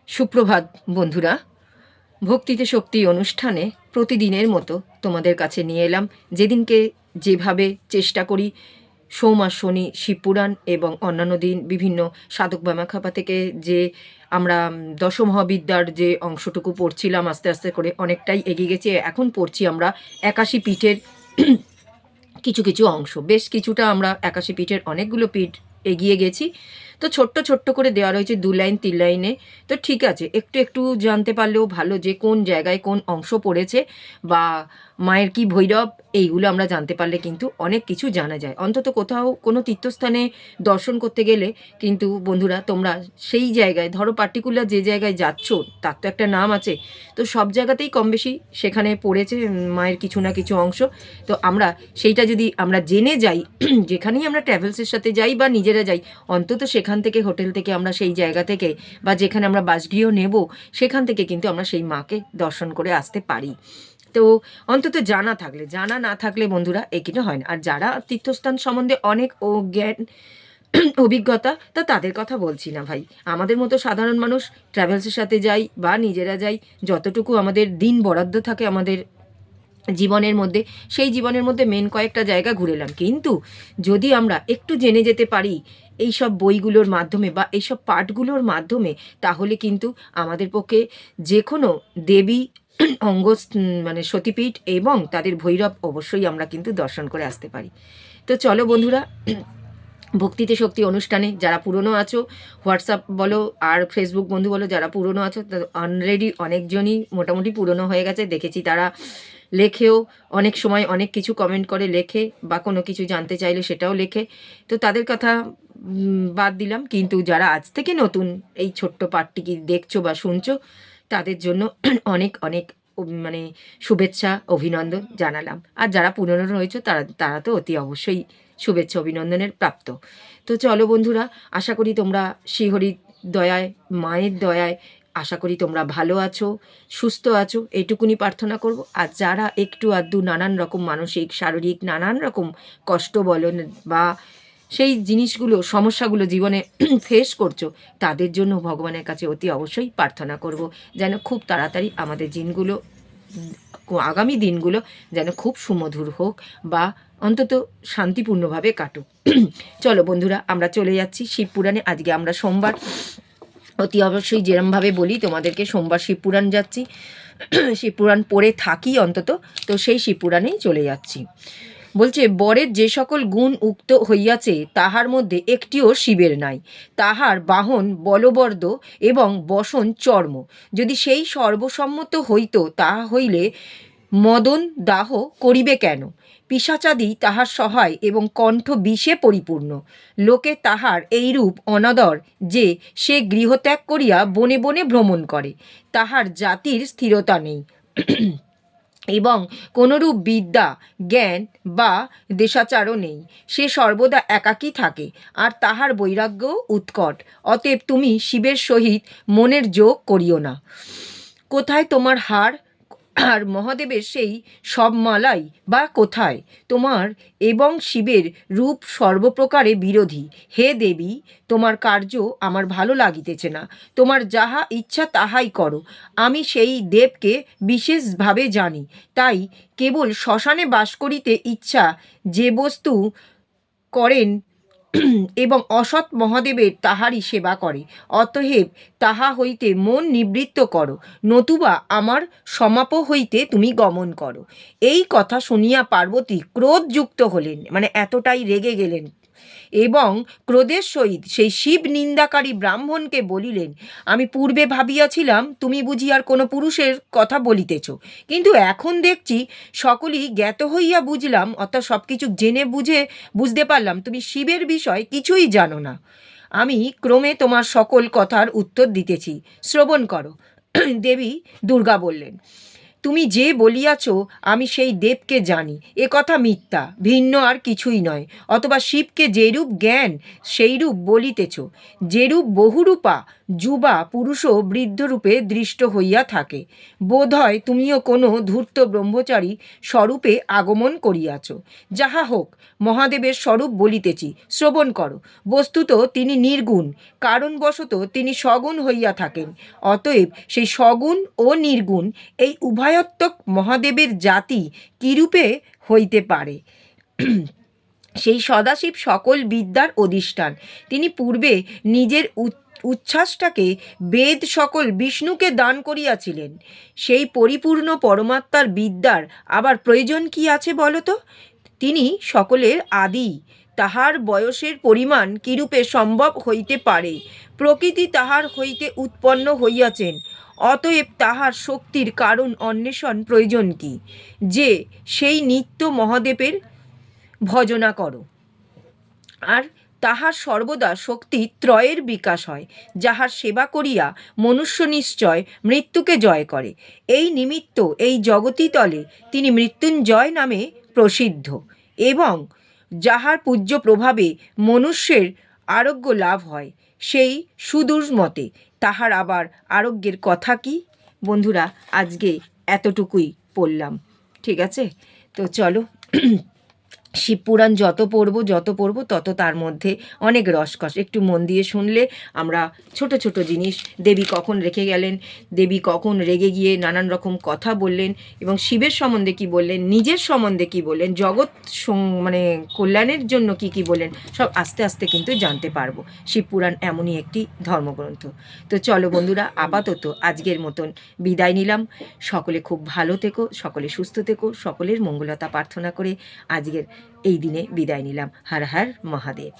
সুপ্রভাত বন্ধুরা, ভক্তিতে শক্তি অনুষ্ঠানে প্রতিদিনের মতো তোমাদের কাছে নিয়ে এলাম। যেদিনকে যেভাবে চেষ্টা করি সোম আর শনি শিবপুরাণ এবং অন্যান্য দিন বিভিন্ন সাধক ব্যামাখাপা থেকে যে আমরা দশমহাবিদ্যার যে অংশটুকু পড়ছিলাম, আস্তে আস্তে করে অনেকটাই এগিয়ে গেছে। এখন পড়ছি আমরা 81 পীঠের কিছু কিছু অংশ, বেশ কিছুটা আমরা 81 পীঠের অনেকগুলো পীঠ এগিয়ে গেছি। তো ছোট্ট ছোট্ট করে দেওয়া রয়েছে 2 লাইন 3 লাইনে। তো ঠিক আছে, একটু একটু জানতে পারলেও ভালো যে কোন জায়গায় কোন অংশ পড়েছে বা মায়ের কি ভৈরব, এইগুলো আমরা জানতে পারলে কিন্তু অনেক কিছু জানা যায়। অন্তত কোথাও কোনো তীর্থস্থানে দর্শন করতে গেলে কিন্তু বন্ধুরা তোমরা সেই জায়গায়, ধরো পার্টিকুলার যে জায়গায় যাচ্ছ তার তো একটা নাম আছে, তো সব জায়গাতেই কম বেশি সেখানে পড়েছে মায়ের কিছু না কিছু অংশ। তো আমরা সেইটা যদি আমরা জেনে যাই, যেখানেই আমরা ট্রাভেলসের সাথে যাই বা নিজেরা যাই, অন্তত সেখান থেকে, হোটেল থেকে, আমরা সেই জায়গা থেকে বা যেখানে আমরা বাসগৃহ নেব সেখান থেকে কিন্তু আমরা সেই মাকে দর্শন করে আসতে পারি। তো অন্তত জানা থাকলে, জানা না থাকলে বন্ধুরা এ কিন্তু হয় না। আর যারা তীর্থস্থান সম্বন্ধে অনেক জ্ঞান অভিজ্ঞতা, তা তাদের কথা বলছি না ভাই। আমাদের মতো সাধারণ মানুষ ট্রাভেলসের সাথে যাই বা নিজেরা যাই, যতটুকু আমাদের দিন বরাদ্দ থাকে আমাদের জীবনের মধ্যে, সেই জীবনের মধ্যে মেন কয়েকটা জায়গা ঘুরে এলাম। কিন্তু যদি আমরা একটু জেনে যেতে পারি এইসব বইগুলোর মাধ্যমে বা এইসব পাঠগুলোর মাধ্যমে, তাহলে কিন্তু আমাদের পক্ষে যে কোনো দেবী অঙ্গ মানে সতীপীঠ এবং তাদের ভৈরব অবশ্যই আমরা কিন্তু দর্শন করে আসতে পারি। তো চলো বন্ধুরা, ভক্তিতে শক্তি অনুষ্ঠানে যারা পুরনো আছো, হোয়াটসঅ্যাপ বলো আর ফেসবুক বন্ধু বলো, যারা পুরনো আছো অলরেডি অনেকজনই মোটামুটি পুরনো হয়ে গেছে, দেখেছি তারা লেখেও, অনেক সময় অনেক কিছু কমেন্ট করে লেখে বা কোনো কিছু জানতে চাইলে সেটাও লেখে। তো তাদের কথা বাদ দিলাম, কিন্তু যারা আজ থেকে নতুন এই ছোট্ট পাঠটি কি দেখছো বা শুনছো, তাদের জন্য অনেক অনেক মানে শুভেচ্ছা অভিনন্দন জানালাম। আর যারা পুরনো রয়েছে তারা তারা তো অতি অবশ্যই শুভেচ্ছা অভিনন্দনের প্রাপ্ত। তো চলো বন্ধুরা, আশা করি তোমরা শ্রীহরির দয়ায়, মায়ের দয়ায় আশা করি তোমরা ভালো আছো, সুস্থ আছো, এইটুকুনি প্রার্থনা করব। আর যারা একটু আধটু নানান রকম মানসিক শারীরিক নানান রকম কষ্ট বলেন বা সেই জিনিসগুলো সমস্যাগুলো জীবনে ফেস করছো, তাদের জন্য ভগবানের কাছে অতি অবশ্যই প্রার্থনা করব যেন খুব তাড়াতাড়ি আমাদের দিনগুলো, আগামী দিনগুলো যেন খুব সুমধুর হোক বা অন্তত শান্তিপূর্ণভাবে কাটুক। চলো বন্ধুরা, আমরা চলে যাচ্ছি শিবপুরাণে। আজকে আমরা সোমবার, অতি অবশ্যই যেরমভাবে বলি তোমাদেরকে, সোমবার শিবপুরাণ যাচ্ছি, শিবপুরাণ পড়ে থাকি অন্তত, তো সেই শিবপুরাণেই চলে যাচ্ছি। বলছে, বরের যে সকল গুণ উক্ত হইয়াছে তাহার মধ্যে একটিও শিবের নাই। তাহার বাহন বলবর্দ এবং বসন চর্ম। যদি সেই সর্বসম্মত হইত, তাহা হইলে মদন দাহ করিবে কেন? পিশাচাদি তাহার সহায় এবং কণ্ঠ বিষে পরিপূর্ণ। লোকে তাহার এইরূপ অনাদর যে সে গৃহত্যাগ করিয়া বনে বনে ভ্রমণ করে। তাহার জাতির স্থিরতা নেই এবং কোনরূপ বিদ্যা জ্ঞান বা দেশাচারও নেই। সে সর্বদা একাকী থাকে, আর তাহার বৈরাগ্যও উৎকট। অতএব তুমি শিবের সহিত মনের যোগ করিও না। কোথায় তোমার হার আর মহাদেবের সেই সব মালাই বা কোথায়? তোমার এবং শিবের রূপ সর্বপ্রকারে বিরোধী। হে দেবী, তোমার কার্য আমার ভালো লাগিতেছে না। তোমার যাহা ইচ্ছা তাহাই করো। আমি সেই দেবকে বিশেষভাবে জানি, তাই কেবল শ্মশানে বাস করিতে ইচ্ছা যে বস্তু করেন এবং অসৎ মহাদেবের তাহারই সেবা করে। অতএব তাহা হইতে মন নিবৃত্ত করো, নতুবা আমার সমাপ হইতে তুমি গমন করো। এই কথা শুনিয়া পার্বতী ক্রোধযুক্ত হলেন, মানে এতটাই রেগে গেলেন, এবং ক্রোধের সহিত সেই শিব নিন্দাকারী ব্রাহ্মণকে বলিলেন, আমি পূর্বে ভাবিয়াছিলাম তুমি বুঝি আর কোনো পুরুষের কথা বলিতেছ, কিন্তু এখন দেখছি সকলেই জ্ঞাত হইয়া বুঝলাম, অর্থাৎ সব কিছু জেনে বুঝতে পারলাম তুমি শিবের বিষয় কিছুই জানো না। আমি ক্রমে তোমার সকল কথার উত্তর দিতেছি, শ্রবণ করো। দেবী দুর্গা বললেন, তুমি যে বলিয়াছ আমি সেই দেবকে জানি, এ কথা মিথ্যা, ভিন্ন আর কিছুই নয়। অথবা শিবকে যেরূপ জ্ঞান সেইরূপ বলিতেছ। যেরূপ বহুরূপা যুবা পুরুষও বৃদ্ধরূপে দৃষ্ট হইয়া থাকে, বোধ হয় তুমিও কোনো ধূর্ত ব্রহ্মচারী স্বরূপে আগমন করিয়াছ। যাহা হোক, মহাদেবের স্বরূপ বলিতেছি, শ্রবণ করো। বস্তুত তিনি নির্গুণ, কারণবশত তিনি সগুণ হইয়া থাকেন। অতএব সেই সগুণ ও নির্গুণ এই উভয়ত্বক মহাদেবের জাতি কিরূপে হইতে পারে? সেই সদাশিব সকল বিদ্যার অধিষ্ঠান। তিনি পূর্বে নিজের উচ্ছ্বাসটাকে বেদ সকল বিষ্ণুকে দান করিয়াছিলেন। সেই পরিপূর্ণ পরমাত্মার বিদ্যার আবার প্রয়োজন কি আছে বলো তো? তিনি সকলের আদি। তাহার বয়সের পরিমাণ কিরূপে সম্ভব হইতে পারে? প্রকৃতি তাহার হইতে উৎপন্ন হইয়াছেন। অতএব তাহার শক্তির কারণ অন্বেষণ প্রয়োজন কি? যে সেই নিত্য মহাদেবের ভজনা করো, আর তাহার সর্বদা শক্তি ত্রয়ের বিকাশ হয়, যাহার সেবা করিয়া মনুষ্য নিশ্চয় মৃত্যুকে জয় করে। এই নিমিত্ত এই জগতিতলে তিনি মৃত্যুঞ্জয় নামে প্রসিদ্ধ, এবং যাহার পূজ্য প্রভাবে মনুষ্যের আরোগ্য লাভ হয়। সেই সুদূর মতে তাহার আবার আরোগ্যের কথা কি? বন্ধুরা, আজকে এতটুকুই পড়লাম, ঠিক আছে? তো চলো, শিবপুরাণ যত পড়ব তত তার মধ্যে অনেক রসকস। একটু মন দিয়ে শুনলে আমরা ছোট ছোট জিনিস, দেবী কখন রেখে গেলেন, দেবী কখন রেগে গিয়ে নানান রকম কথা বললেন, এবং শিবের সম্বন্ধে কি বললেন, নিজের সম্বন্ধে কি বললেন, জগৎ মানে কল্যাণের জন্য কি কি বললেন, সব আস্তে আস্তে কিন্তু জানতে পারবো। শিবপুরাণ এমনই একটি ধর্মগ্রন্থ। তো চলো বন্ধুরা, আপাতত আজকের মতন বিদায় নিলাম। সকলে খুব ভালো থেকো, সকলে সুস্থ থেকো, সকলের মঙ্গলতা প্রার্থনা করে আজকের এই দিনে বিদায় নিলাম। হর হর মহাদেব।